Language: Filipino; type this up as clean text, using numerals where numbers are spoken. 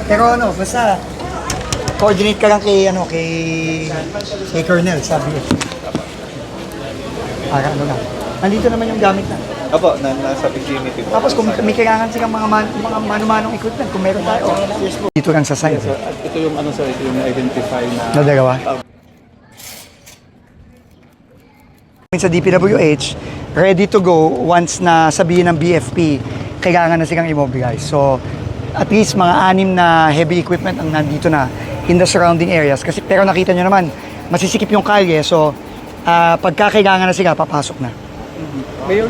Pero ano, basta coordinate ka lang kay Colonel, sabi niya. Para ano na. Nandito naman yung gamit na. Opo, nasa vicinity po. Tapos kung may kailangan silang mga mano-manong equipment, kung meron tayo, Yes po. dito lang sa site. Sir, at ito yung ano sir, ito yung na-identify na... Na dalawa. Sa DPWH, ready to go once na sabihin ng BFP, kailangan na silang immobilize. So, at least mga 6 na heavy equipment ang nandito na in the surrounding areas. Kasi, pero nakita nyo naman, masisikip yung kalye. So, pagka kailangan na sila, papasok na. Mayor,